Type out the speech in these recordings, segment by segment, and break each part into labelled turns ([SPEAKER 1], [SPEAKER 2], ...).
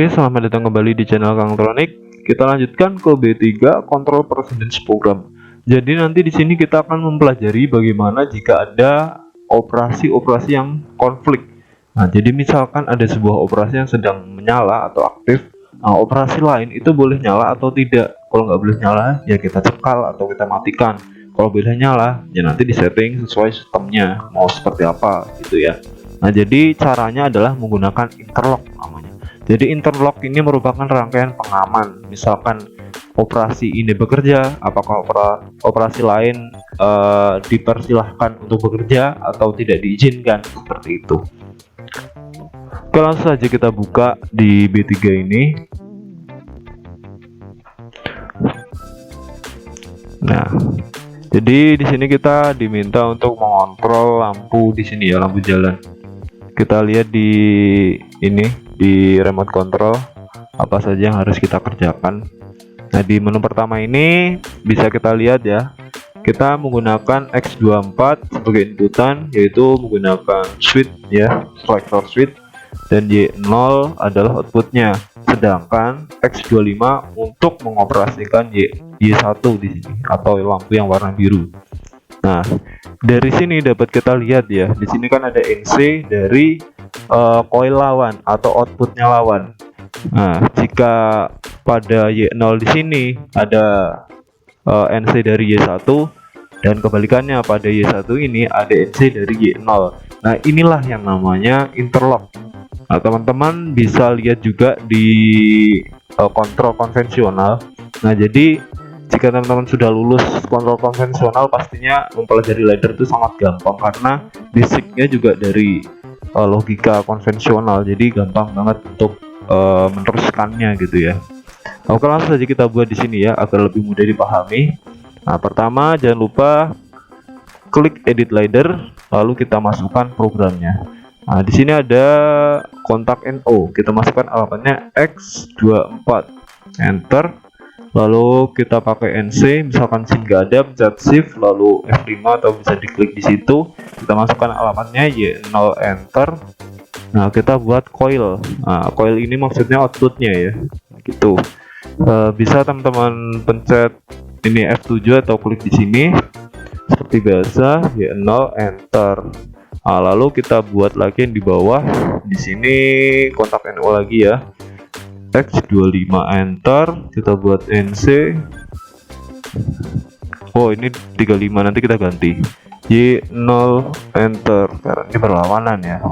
[SPEAKER 1] Oke, selamat datang kembali di channel Kang Tronik. Kita lanjutkan ke B3 Control Precedence Program. Jadi nanti di sini kita akan mempelajari bagaimana jika ada operasi-operasi yang konflik. Nah, jadi misalkan ada sebuah operasi yang sedang menyala atau aktif. Nah, operasi lain itu boleh nyala atau tidak. Kalau nggak boleh nyala, ya kita cekal atau kita matikan. Kalau boleh nyala, ya nanti disetting sesuai sistemnya mau seperti apa gitu ya. Nah, jadi caranya adalah menggunakan interlock namanya. Jadi interlock ini merupakan rangkaian pengaman. Misalkan operasi ini bekerja, apakah operasi lain dipersilahkan untuk bekerja atau tidak diizinkan, seperti itu. Oke, langsung saja kita buka di B3 ini. Nah, jadi di sini kita diminta untuk mengontrol lampu di sini ya, lampu jalan. Kita lihat di ini di remote control apa saja yang harus kita kerjakan. Nah, di menu pertama ini bisa kita lihat ya, kita menggunakan X24 sebagai inputan, yaitu menggunakan switch ya, selector switch, dan Y0 adalah outputnya, sedangkan X25 untuk mengoperasikan Y1 di sini atau lampu yang warna biru. Nah, dari sini dapat kita lihat ya, di sini kan ada NC dari coil lawan atau outputnya lawan. Nah, jika pada Y0 di sini ada NC dari Y1 dan kebalikannya pada Y1 ini ada NC dari Y0. Nah, inilah yang namanya interlock. Nah, teman-teman bisa lihat juga di kontrol konvensional. Nah, jadi jika teman-teman sudah lulus kontrol konvensional, pastinya mempelajari ladder itu sangat gampang karena basicnya juga dari logika konvensional, jadi gampang banget untuk meneruskannya gitu ya. Oke, langsung saja kita buat di sini ya agar lebih mudah dipahami. Nah, pertama jangan lupa klik edit ladder, lalu kita masukkan programnya. Nah, di sini ada kontak NO, kita masukkan alamatnya X24, enter. Lalu kita pakai NC, misalkan SIM nggak ada, pencet shift lalu F5 atau bisa diklik di situ. Kita masukkan alamatnya Y0, enter. Nah, kita buat coil. Nah, coil ini maksudnya outputnya ya, gitu. Bisa teman-teman pencet ini F7 atau klik di sini seperti biasa, Y0, enter. Nah, lalu kita buat lagi yang di bawah. Di sini kontak NO lagi ya. X25, enter. Kita buat NC. Oh, ini 35, nanti kita ganti Y0, enter karena ini berlawanan ya.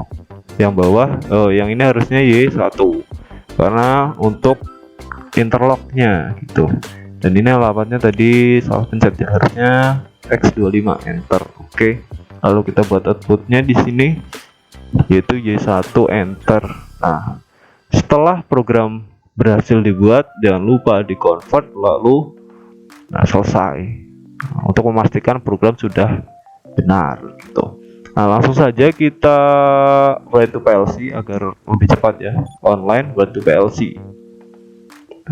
[SPEAKER 1] Yang bawah, yang ini harusnya Y1 karena untuk interlocknya gitu. Dan ini alamatnya tadi salah pencet ya, harusnya X25, enter. Oke. Lalu kita buat outputnya di sini yaitu Y1, enter. Nah, setelah program berhasil dibuat, jangan lupa di convert lalu selesai. Nah, untuk memastikan program sudah benar gitu. Nah, langsung saja kita write to PLC agar lebih cepat ya. Online write to PLC.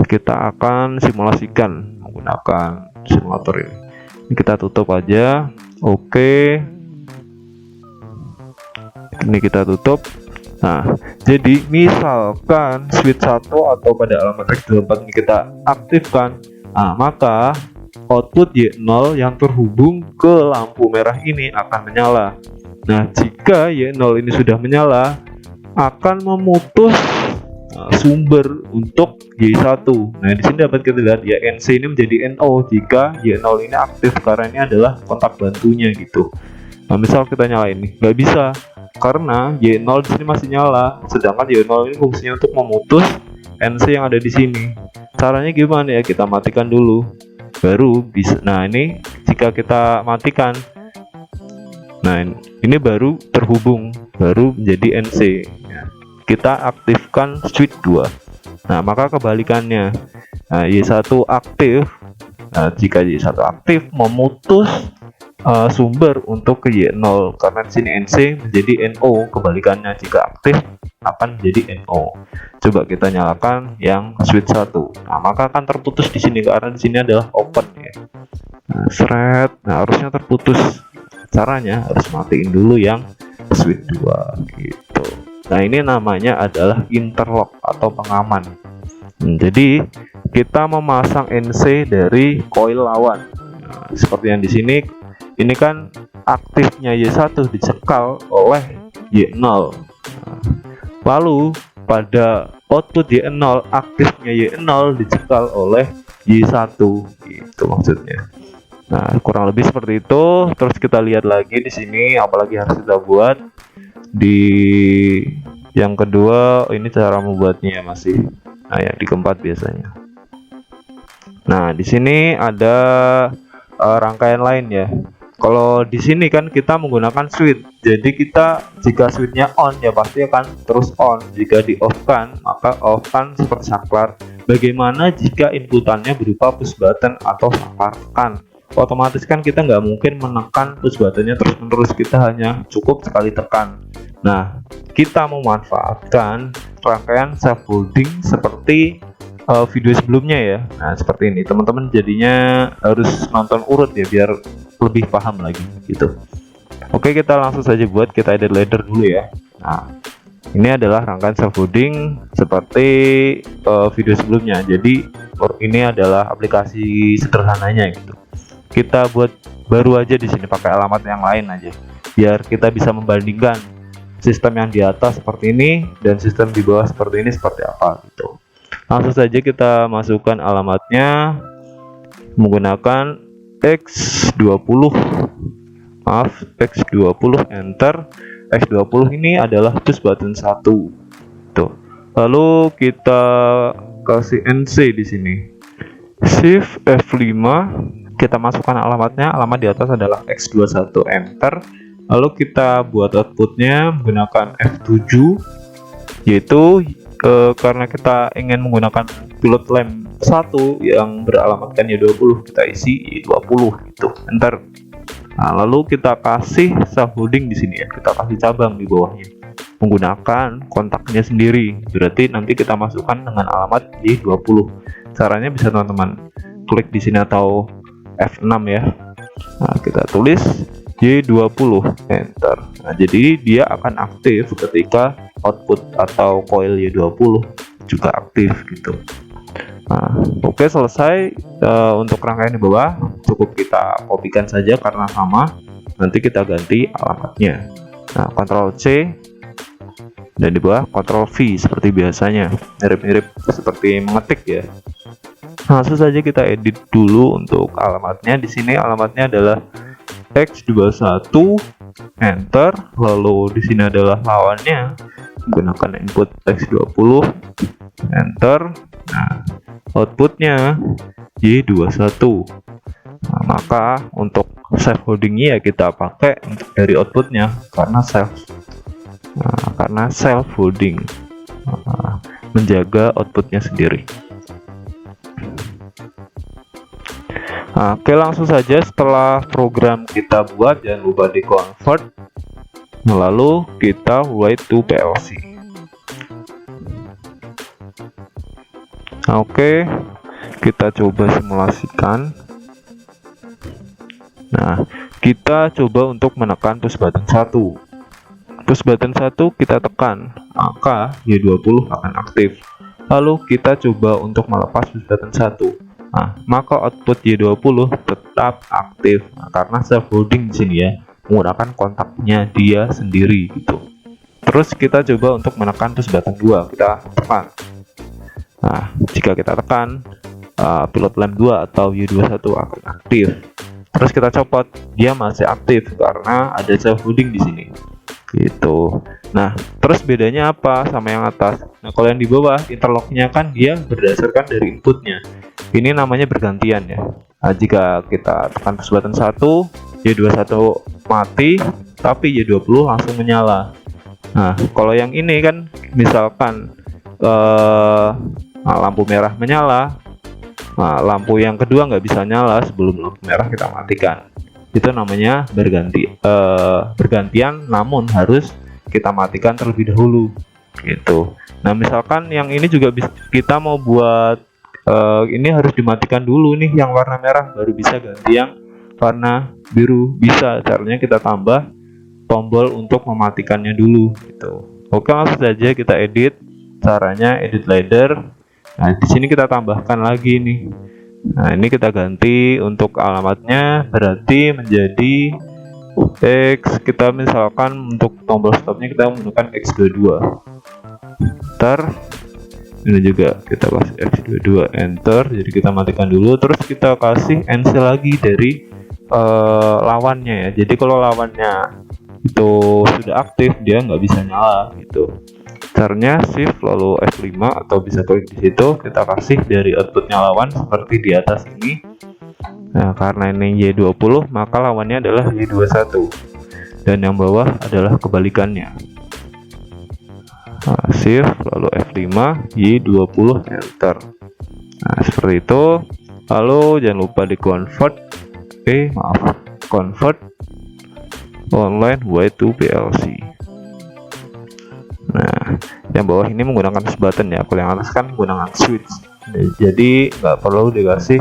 [SPEAKER 1] Kita akan simulasikan menggunakan simulator ini. Ini kita tutup aja. Oke. Ini kita tutup. Nah, jadi misalkan switch 1 atau pada alamat X24 ini kita aktifkan, nah, maka output Y0 yang terhubung ke lampu merah ini akan menyala. Nah, jika Y0 ini sudah menyala, akan memutus sumber untuk Y1. Nah, di sini dapat kita lihat ya, NC ini menjadi NO jika Y0 ini aktif karena ini adalah kontak bantunya gitu. Nah, misal kita nyalain ini, nggak bisa karena Y0 di sini masih nyala, sedangkan Y0 ini fungsinya untuk memutus NC yang ada di sini. Caranya gimana ya? Kita matikan dulu, baru bisa. Nah, ini jika kita matikan, nah ini baru terhubung, baru menjadi NC. Kita aktifkan switch 2. Nah, maka kebalikannya. Nah, Y1 aktif. Nah, jika Y1 aktif memutus sumber untuk ke Y0 karena di sini NC menjadi NO, kebalikannya jika aktif akan menjadi NO. Coba kita nyalakan yang switch 1. Nah, maka akan terputus di sini karena di sini adalah open ya. Nah, seret. Nah, harusnya terputus. Caranya harus matiin dulu yang switch 2 gitu. Nah, ini namanya adalah interlock atau pengaman. Jadi kita memasang NC dari koil lawan. Nah, seperti yang di sini, ini kan aktifnya Y1 dicekal oleh Y0. Nah, lalu pada output Y0, aktifnya Y0 dicekal oleh Y1, gitu maksudnya. Nah, kurang lebih seperti itu. Terus kita lihat lagi di sini apalagi harus kita buat. Di yang kedua, ini cara membuatnya masih yang di keempat biasanya. Nah, di sini ada rangkaian lain ya. Kalau di sini kan kita menggunakan switch, jadi kita jika switchnya on ya pasti akan terus on. Jika di off kan, maka off kan seperti saklar. Bagaimana jika inputannya berupa push button atau saklar tekan? Otomatis kan kita nggak mungkin menekan push buttonnya terus menerus, kita hanya cukup sekali tekan. Nah, kita memanfaatkan rangkaian self holding seperti video sebelumnya ya. Nah, seperti ini teman-teman, jadinya harus nonton urut ya biar lebih paham lagi gitu. Oke, kita langsung saja buat, kita edit ladder dulu ya. Nah, ini adalah rangkaian self holding seperti video sebelumnya. Jadi ini adalah aplikasi sederhananya gitu. Kita buat baru aja di sini pakai alamat yang lain aja biar kita bisa membandingkan sistem yang di atas seperti ini dan sistem di bawah seperti ini seperti apa gitu. Langsung saja kita masukkan alamatnya menggunakan X20, X20, enter. X20 ini adalah push button 1 tuh. Lalu kita kasih NC di sini, shift F5, kita masukkan alamatnya. Alamat di atas adalah X21, enter. Lalu kita buat outputnya menggunakan F7, yaitu karena kita ingin menggunakan pilot lamp 1 yang beralamatkan Y20, kita isi Y20 gitu, enter. Nah, lalu kita kasih self holding di sini ya, kita kasih cabang di bawahnya menggunakan kontaknya sendiri. Berarti nanti kita masukkan dengan alamat Y20. Caranya bisa teman-teman klik di sini atau F6 ya. Nah, kita tulis Y20, enter. Nah, jadi dia akan aktif ketika output atau coil Y20 juga aktif gitu. Nah, oke, selesai. Untuk rangkaian di bawah cukup kita kopikan saja karena sama. Nanti kita ganti alamatnya. Nah, Ctrl C dan di bawah Ctrl V seperti biasanya, mirip-mirip seperti mengetik ya. Langsung saja kita edit dulu untuk alamatnya. Di sini alamatnya adalah X21, enter. Lalu di sini adalah lawannya menggunakan input X20, enter. Nah, outputnya Y21. Nah, maka untuk self holdingnya ya kita pakai untuk dari outputnya karena self holding, menjaga outputnya sendiri. Nah, oke, langsung saja setelah program kita buat jangan lupa di convert, lalu kita write to PLC. Nah, oke, kita coba simulasikan. Nah, kita coba untuk menekan push button 1. Push button 1 kita tekan, maka Y20 akan aktif. Lalu kita coba untuk melepas push button 1. Nah, maka output Y20 tetap aktif. Nah, karena self holding di sini ya, menggunakan kontaknya dia sendiri gitu. Terus kita coba untuk menekan push button 2, kita tekan. Nah, jika kita tekan, pilot lamp 2 atau Y21 akan aktif. Terus kita copot, dia masih aktif karena ada self holding di sini. Gitu. Nah, terus bedanya apa sama yang atas? Nah, kalau yang di bawah interlocknya kan dia berdasarkan dari inputnya. Ini namanya bergantian ya. Nah, jika kita tekan push button 1, Y21 mati, tapi Y20 langsung menyala. Nah, kalau yang ini kan misalkan lampu merah menyala, nah, lampu yang kedua nggak bisa nyala sebelum lampu merah kita matikan. Itu namanya bergantian, namun harus kita matikan terlebih dahulu gitu. Nah, misalkan yang ini juga kita mau buat ini harus dimatikan dulu nih yang warna merah, baru bisa ganti yang warna biru. Bisa, caranya kita tambah tombol untuk mematikannya dulu gitu. Oke, langsung saja kita edit. Caranya edit ladder. Nah, di sini kita tambahkan lagi nih. Nah, ini kita ganti untuk alamatnya berarti menjadi X. Kita misalkan untuk tombol stopnya kita menggunakan X22. Ntar ini juga kita kasih X22, enter. Jadi kita matikan dulu, terus kita kasih NC lagi dari lawannya ya. Jadi kalau lawannya itu sudah aktif, dia nggak bisa nyala gitu. Caranya shift lalu F5 atau bisa klik di situ, kita kasih dari outputnya lawan seperti di atas ini. Nah, karena ini Y20 maka lawannya adalah Y21 dan yang bawah adalah kebalikannya. Nah, shift lalu F5 Y20 enter. Nah, seperti itu. Lalu jangan lupa di convert online Y to PLC. Nah, yang bawah ini menggunakan push button ya, kalau yang atas kan menggunakan switch. Jadi nggak perlu dikasih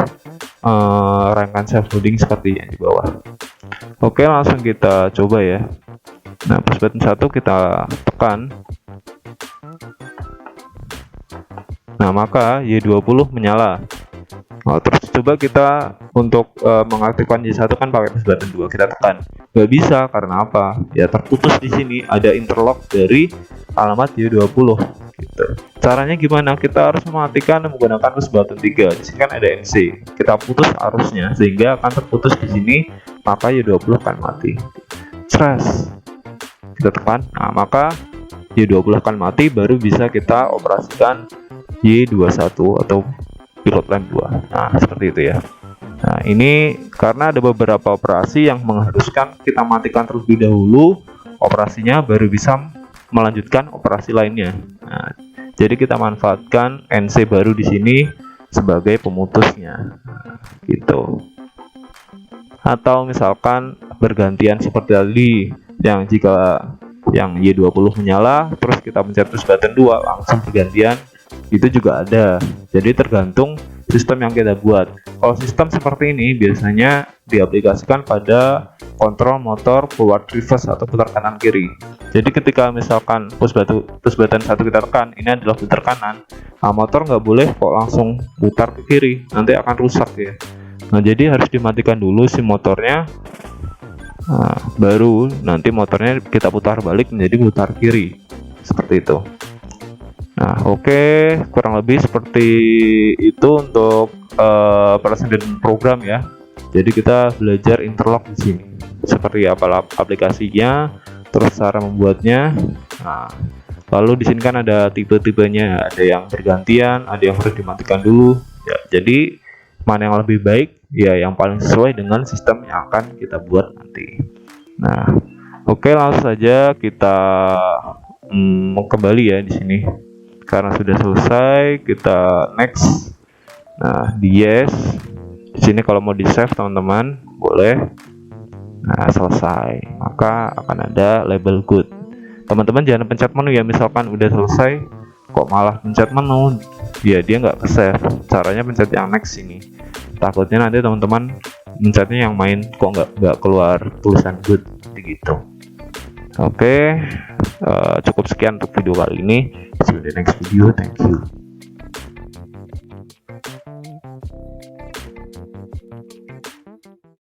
[SPEAKER 1] rangkaian self loading seperti yang di bawah. Oke, langsung kita coba ya. Nah, push button 1 kita tekan. Nah, maka Y20 menyala. Nah, terus coba kita untuk mengaktifkan Y1 kan pakai push button 2, kita tekan. Nggak bisa karena apa? Ya terputus di sini, ada interlock dari alamat Y20 gitu. Caranya gimana? Kita harus mematikan menggunakan push button 3. Di sini kan ada NC. Kita putus arusnya sehingga akan terputus di sini, maka Y20 akan mati. Stress. Kita tekan. Nah, maka Y20 akan mati, baru bisa kita operasikan Y21 atau pilot lamp 2. Nah, seperti itu ya. Nah, ini karena ada beberapa operasi yang mengharuskan kita matikan terlebih dahulu operasinya, baru bisa melanjutkan operasi lainnya. Nah, jadi kita manfaatkan NC baru di sini sebagai pemutusnya. Nah, gitu. Atau misalkan bergantian seperti tadi, yang jika yang Y20 menyala terus kita pencet push button 2 langsung bergantian, itu juga ada. Jadi tergantung sistem yang kita buat. Kalau sistem seperti ini biasanya diaplikasikan pada kontrol motor forward reverse atau putar kanan kiri. Jadi ketika misalkan push button 1 kita tekan, ini adalah putar kanan, nah motor nggak boleh kok langsung putar ke kiri, nanti akan rusak ya. Nah, jadi harus dimatikan dulu si motornya. Nah, baru nanti motornya kita putar balik menjadi putar kiri, seperti itu. Nah, oke, kurang lebih seperti itu untuk presiden program ya. Jadi kita belajar interlock di sini, seperti apa aplikasinya, terus cara membuatnya. Nah, lalu di sini kan ada tipe-tipenya, ada yang bergantian, ada yang harus dimatikan dulu. Ya, jadi mana yang lebih baik? Ya, yang paling sesuai dengan sistem yang akan kita buat nanti. Nah, oke, langsung saja kita kembali ya di sini. Karena sudah selesai, kita next. Nah, di yes. Di sini kalau mau di save teman-teman boleh. Nah, selesai. Maka akan ada label good. Teman-teman jangan pencet menu ya. Misalkan udah selesai, kok malah pencet menu? Ya, dia nggak ke save. Caranya pencet yang next ini. Takutnya nanti teman-teman mencetnya yang main kok nggak keluar tulisan good gitu. Oke, cukup sekian untuk video kali ini. See you in the next video. Thank you.